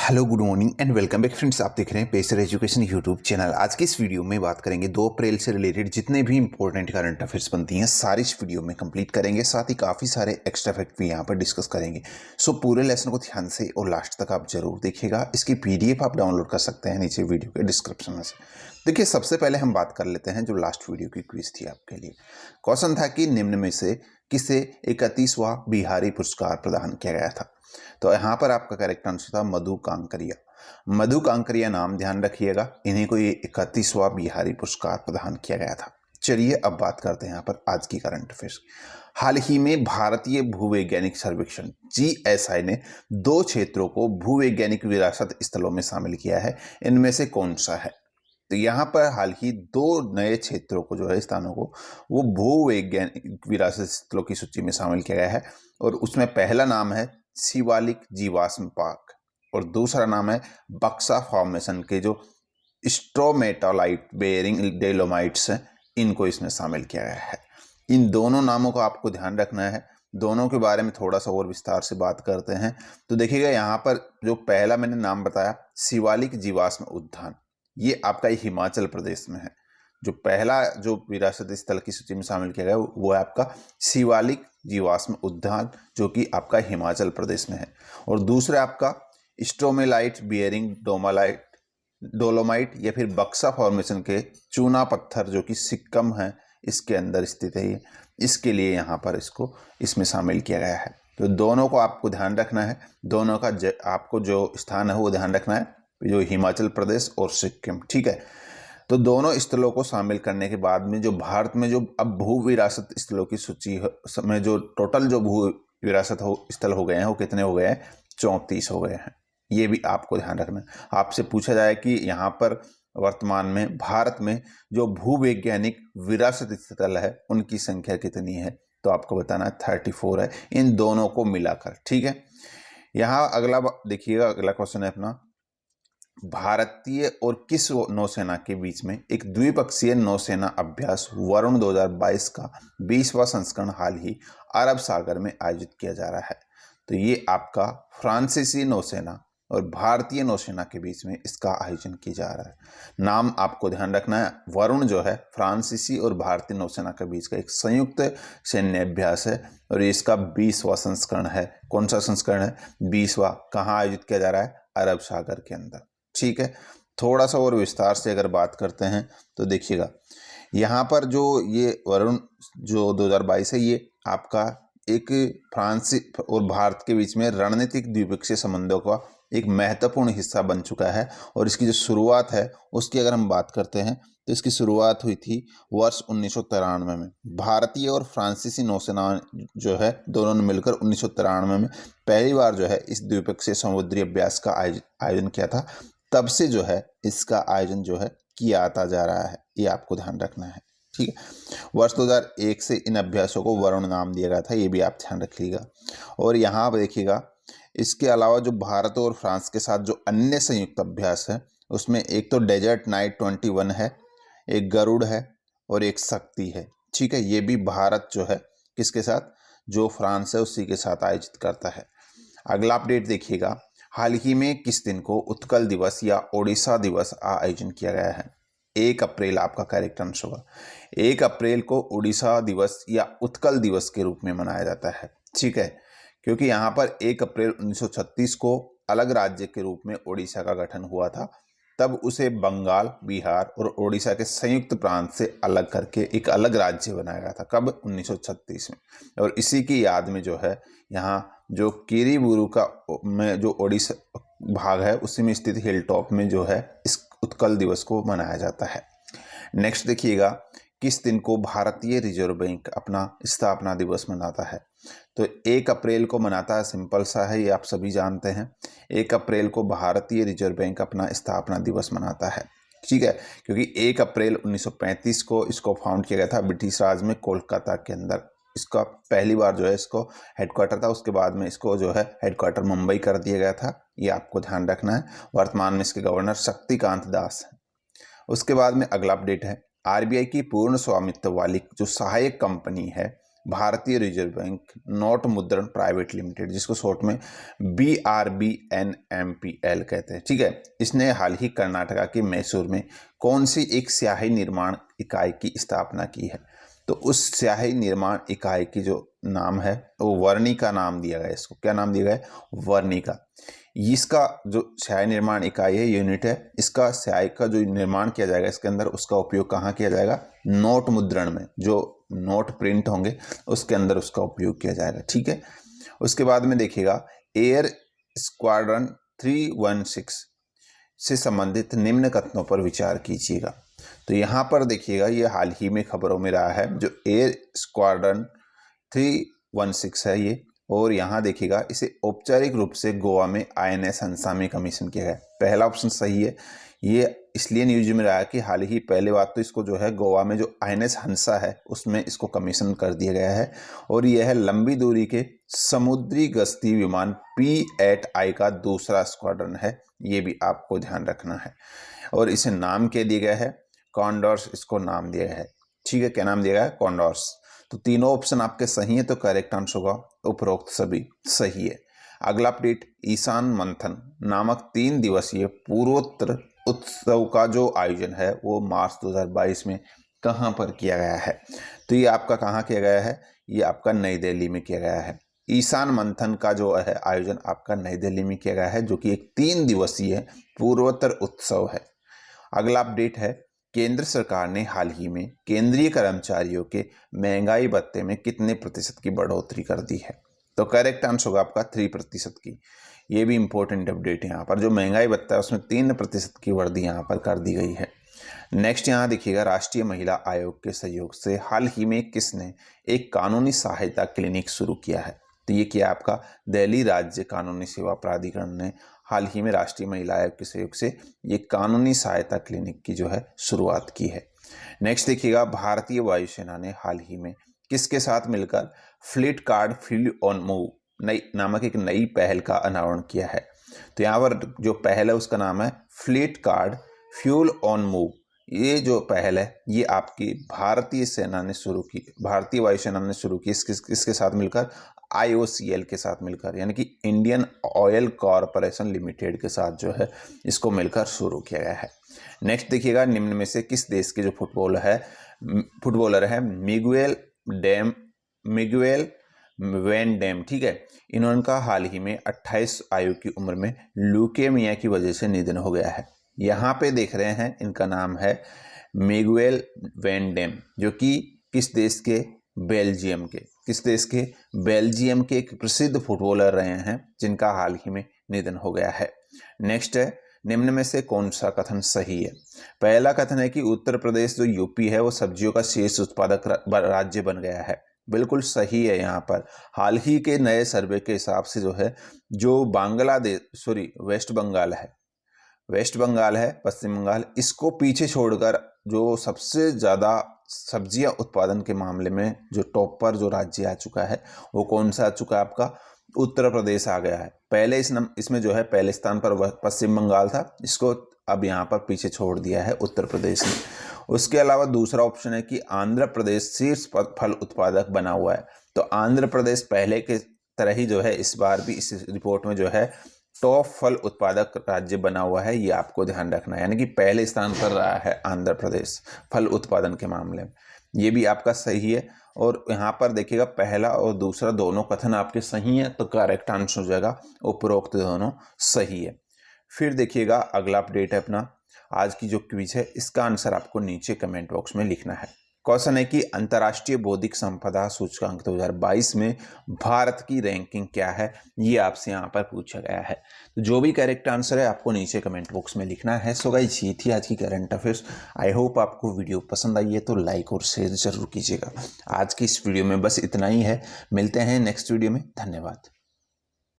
Hello good morning and welcome back friends. आप देख रहे हैं पेसर एजुकेशन यूट्यूब चैनल। आज की इस वीडियो में बात करेंगे 2 अप्रैल से रिलेटेड जितने भी इंपॉर्टेंट करंट अफेयर्स बनती हैं सारी इस वीडियो में कंप्लीट करेंगे। साथ ही काफ़ी सारे एक्स्ट्रा फैक्ट भी यहाँ पर डिस्कस करेंगे। सो पूरे लेसन को ध्यान से और लास्ट तक आप जरूर देखिएगा। इसकी PDF आप डाउनलोड कर सकते हैं नीचे वीडियो के डिस्क्रिप्शन में से। देखिए, सबसे पहले हम बात कर लेते हैं जो लास्ट वीडियो की क्विज थी आपके लिए। क्वेश्चन था कि निम्न में से किसे 31वां बिहारी पुरस्कार प्रदान किया गया था। तो यहाँ पर आपका करेक्ट आंसर था मधु कांकरिया। मधु कांकरिया नाम ध्यान रखिएगा, इन्हीं को ये 31वां बिहारी पुरस्कार प्रदान किया गया था। चलिए अब बात करते हैं यहाँ पर आज की करंट अफेयर्स। हाल ही में भारतीय भूवैज्ञानिक सर्वेक्षण GSI ने 2 क्षेत्रों को भूवैज्ञानिक विरासत स्थलों में शामिल किया है। इनमें से कौन सा है? तो यहाँ पर हाल ही 2 नए क्षेत्रों को जो है स्थानों को वो भूवैज्ञानिक विरासत स्थलों की सूची में शामिल किया गया है। और उसमें पहला नाम है शिवालिक जीवाश्म पार्क और दूसरा नाम है बक्सा फॉर्मेशन के जो स्ट्रोमेटालाइट बेयरिंग डेलोमाइट्स हैं, इनको इसमें शामिल किया गया है। इन दोनों नामों का आपको ध्यान रखना है। दोनों के बारे में थोड़ा सा और विस्तार से बात करते हैं। तो देखिएगा, यहाँ पर जो पहला मैंने नाम बताया शिवालिक जीवाश्म उद्यान, ये आपका हिमाचल प्रदेश में है। जो पहला जो विरासत स्थल की सूची में शामिल किया गया वो है आपका शिवालिक जीवाश्म उद्यान, जो कि आपका हिमाचल प्रदेश में है। और दूसरा आपका स्ट्रोमेलाइट बियरिंग डोलोमाइट या फिर बक्सा फॉर्मेशन के चूना पत्थर, जो कि सिक्किम है, इसके अंदर स्थित है। इसके लिए यहाँ पर इसको इसमें शामिल किया गया है। तो दोनों को आपको ध्यान रखना है। दोनों का आपको जो स्थान है वो ध्यान रखना है, जो हिमाचल प्रदेश और सिक्किम। ठीक है, तो दोनों स्थलों को शामिल करने के बाद में जो भारत में जो अब भू विरासत स्थलों की सूची में जो टोटल जो भू विरासत स्थल हो गए हैं वो कितने हो गए हैं? 34 हो गए हैं। ये भी आपको ध्यान रखना है। आपसे पूछा जाए कि यहाँ पर वर्तमान में भारत में जो भू वैज्ञानिक विरासत स्थल है उनकी संख्या कितनी है, तो आपको बताना है 34 है, इन दोनों को मिलाकर। ठीक है, यहाँ अगला देखिएगा, अगला क्वेश्चन है अपना, भारतीय और किस नौसेना के बीच में एक द्विपक्षीय नौसेना अभ्यास वरुण 2022 का 20वां संस्करण हाल ही अरब सागर में आयोजित किया जा रहा है। तो ये आपका फ्रांसीसी नौसेना और भारतीय नौसेना के बीच में इसका आयोजन किया जा रहा है। नाम आपको ध्यान रखना है, वरुण जो है फ्रांसीसी और भारतीय नौसेना के बीच का एक संयुक्त सैन्य अभ्यास है और इसका 20वां संस्करण है। कौन सा संस्करण है? 20वां। कहाँ आयोजित किया जा रहा है? अरब सागर के अंदर। ठीक है, थोड़ा सा और विस्तार से अगर बात करते हैं तो देखिएगा, यहाँ पर जो ये वरुण जो 2022 है, ये आपका एक फ्रांस और भारत के बीच में रणनीतिक द्विपक्षीय संबंधों का एक महत्वपूर्ण हिस्सा बन चुका है। और इसकी जो शुरुआत है उसकी अगर हम बात करते हैं तो इसकी शुरुआत हुई थी वर्ष 1993 में। भारतीय और फ्रांसीसी नौसेना जो है दोनों ने मिलकर 1993 में पहली बार जो है इस द्विपक्षीय समुद्री अभ्यास का आयोजन किया था। तब से जो है इसका आयोजन जो है किया आता जा रहा है, ये आपको ध्यान रखना है। ठीक है, वर्ष 2001 से इन अभ्यासों को वरुण नाम दिया गया था, ये भी आप ध्यान रखिएगा। और यहाँ आप देखिएगा, इसके अलावा जो भारत और फ्रांस के साथ जो अन्य संयुक्त अभ्यास है उसमें एक तो डेजर्ट नाइट 21 है, एक गरुड़ है और एक शक्ति है। ठीक है, ये भी भारत जो है किसके साथ, जो फ्रांस है उसी के साथ आयोजित करता है। अगला अपडेट देखिएगा, हाल ही में किस दिन को उत्कल दिवस या ओडिशा दिवस आयोजन किया गया है? 1 अप्रैल आपका करेक्ट आंसर होगा। 1 अप्रैल को ओडिशा दिवस या उत्कल दिवस के रूप में मनाया जाता है। ठीक है, क्योंकि यहाँ पर 1 अप्रैल 1936 को अलग राज्य के रूप में ओडिशा का गठन हुआ था। तब उसे बंगाल, बिहार और ओडिशा के संयुक्त प्रांत से अलग करके एक अलग राज्य बनाया गया था। कब? 1936 में। और इसी की याद में जो है यहाँ जो किरीबुरू का में जो ओडिशा भाग है उसी में स्थित हिल टॉप में जो है इस उत्कल दिवस को मनाया जाता है। नेक्स्ट देखिएगा, किस दिन को भारतीय रिजर्व बैंक अपना स्थापना दिवस मनाता है? तो 1 अप्रैल को मनाता है। सिंपल सा है, ये आप सभी जानते हैं। 1 अप्रैल को भारतीय रिजर्व बैंक अपना स्थापना दिवस मनाता है। ठीक है, क्योंकि 1 अप्रैल 1935 को इसको फाउंड किया गया था ब्रिटिश राज में कोलकाता के अंदर। इसका पहली बार जो है इसको हेडक्वार्टर था, उसके बाद में इसको जो है हेडक्वार्टर मुंबई कर दिया गया था। ये आपको ध्यान रखना है। वर्तमान में इसके गवर्नर शक्तिकांत दास हैं। उसके बाद में अगला अपडेट है, RBI की पूर्ण स्वामित्व वाली जो सहायक कंपनी है भारतीय रिजर्व बैंक नोट मुद्रण प्राइवेट लिमिटेड, जिसको शॉर्ट में BRBNMPL कहते हैं, ठीक है, इसने हाल ही कर्नाटका के मैसूर में कौन सी एक स्याही निर्माण इकाई की स्थापना की है? तो उस स्याही निर्माण इकाई की जो नाम है वो वर्णिका नाम दिया गया है। इसको क्या नाम दिया गया है? वर्णिका। इसका जो स्याही निर्माण इकाई है, यूनिट है, इसका स्याही का जो निर्माण किया जाएगा इसके अंदर, उसका उपयोग कहाँ किया जाएगा? नोट मुद्रण में, जो नोट प्रिंट होंगे उसके अंदर उसका उपयोग किया जाएगा, ठीक है। उसके बाद में देखिएगा एयर स्क्वाड्रन 316 से संबंधित निम्न कथनों पर विचार कीजिएगा। तो यहाँ पर देखिएगा, ये हाल ही में खबरों में रहा है, जो एयर स्क्वाड्रन 316 है ये, और यहाँ देखिएगा इसे औपचारिक रूप से गोवा में INS हंसा में कमीशन किया गया। पहला ऑप्शन सही है, ये इसलिए न्यूज में रहा है कि हाल ही पहले बात तो इसको जो है गोवा में जो INS हंसा है उसमें इसको कमीशन कर दिया गया है, और यह है लंबी दूरी के समुद्री गश्ती विमान P-8I का दूसरा स्क्वाड्रन है, ये भी आपको ध्यान रखना है। और इसे नाम क्या दिया गया है? कॉन्डोर्स इसको नाम दिया गया है, ठीक है। क्या नाम दिया गया है? कॉन्डोर्स। तो तीनों ऑप्शन आपके सही है, तो करेक्ट आंसर होगा उपरोक्त सभी सही है। अगला अपडेट, ईशान मंथन नामक 3 दिवसीय पूर्वोत्तर उत्सव का जो आयोजन है वो मार्च 2022 में कहाँ पर किया गया है? तो ये आपका कहाँ किया गया है? ये आपका नई दिल्ली में किया गया है। ईशान मंथन का जो है आयोजन आपका नई दिल्ली में किया गया है, जो कि एक 3 दिवसीय पूर्वोत्तर उत्सव है। अगला अपडेट है, केंद्र सरकार ने हाल ही में केंद्रीय कर्मचारियों के महंगाई भत्ते में कितने प्रतिशत की बढ़ोतरी कर दी है? तो करेक्ट आंसर होगा आपका 3% की। ये भी इंपॉर्टेंट अपडेट है, यहाँ पर जो महंगाई भत्ता है उसमें 3% की वृद्धि यहाँ पर कर दी गई है। नेक्स्ट यहाँ देखिएगा, राष्ट्रीय महिला आयोग के सहयोग से हाल ही में किसने एक कानूनी सहायता क्लिनिक शुरू किया है? तो ये किया आपका दिल्ली राज्य कानूनी सेवा प्राधिकरण ने हाल ही में राष्ट्रीय महिला आयोग के सहयोग से ये कानूनी सहायता क्लिनिक की जो है शुरुआत की है। नेक्स्ट देखिएगा, भारतीय वायुसेना ने हाल ही में किसके साथ मिलकर fleet card fuel on move नई नामक एक नई पहल का अनावरण किया है? तो यहाँ पर जो पहल है उसका नाम है fleet card fuel on move. ये जो पहल है ये आपकी भारतीय सेना ने शुरू की, भारतीय वायुसेना ने शुरू की, इसके साथ मिलकर IOCL के साथ मिलकर, यानी कि इंडियन ऑयल कॉरपोरेशन लिमिटेड के साथ जो है इसको मिलकर शुरू किया गया है। नेक्स्ट देखिएगा, निम्न में से किस देश के जो फुटबॉलर है मिगुएल वैन डेम, ठीक है, इन्होंने हाल ही में 28 आयु की उम्र में ल्यूकेमिया की वजह से निधन हो गया है। यहाँ पे देख रहे हैं इनका नाम है मिगुएल वैन डेम, जो कि किस देश के? बेल्जियम के एक प्रसिद्ध फुटबॉलर रहे हैं, जिनका हाल ही में निधन हो गया है। नेक्स्ट है, निम्न में से कौन सा कथन सही है? पहला कथन है कि उत्तर प्रदेश जो यूपी है वो सब्जियों का शीर्ष उत्पादक राज्य बन गया है। बिल्कुल सही है। यहाँ पर हाल ही के नए सर्वे के हिसाब से जो है, जो वेस्ट बंगाल है, पश्चिम बंगाल, इसको पीछे छोड़कर जो सबसे ज़्यादा सब्जियां उत्पादन के मामले में जो टॉप पर जो राज्य आ चुका है वो कौन सा आ चुका है? आपका उत्तर प्रदेश आ गया है। पहले इसमें जो है पहले स्थान पर पश्चिम बंगाल था, इसको अब यहाँ पर पीछे छोड़ दिया है उत्तर प्रदेश ने। उसके अलावा दूसरा ऑप्शन है कि आंध्र प्रदेश शीर्ष फल उत्पादक बना हुआ है। तो आंध्र प्रदेश पहले के तरह ही जो है इस बार भी इस रिपोर्ट में जो है टॉप फल उत्पादक राज्य बना हुआ है, ये आपको ध्यान रखना है, यानी कि पहले स्थान पर रहा है आंध्र प्रदेश फल उत्पादन के मामले में। ये भी आपका सही है। और यहाँ पर देखिएगा, पहला और दूसरा दोनों कथन आपके सही है, तो करेक्ट आंसर हो जाएगा उपरोक्त दोनों सही है। फिर देखिएगा, अगला अपडेट है अपना आज की जो क्विज है, इसका आंसर आपको नीचे कमेंट बॉक्स में लिखना है। क्वेश्चन है कि अंतर्राष्ट्रीय बौद्धिक संपदा सूचकांक 2022 में भारत की रैंकिंग क्या है, ये आपसे यहाँ पर पूछा गया है। तो जो भी करेक्ट आंसर है आपको नीचे कमेंट बॉक्स में लिखना है। सो गाइस, ये थी आज की करंट अफेयर्स। आई होप आपको वीडियो पसंद आई है तो लाइक और शेयर जरूर कीजिएगा। आज की इस वीडियो में बस इतना ही है, मिलते हैं नेक्स्ट वीडियो में। धन्यवाद।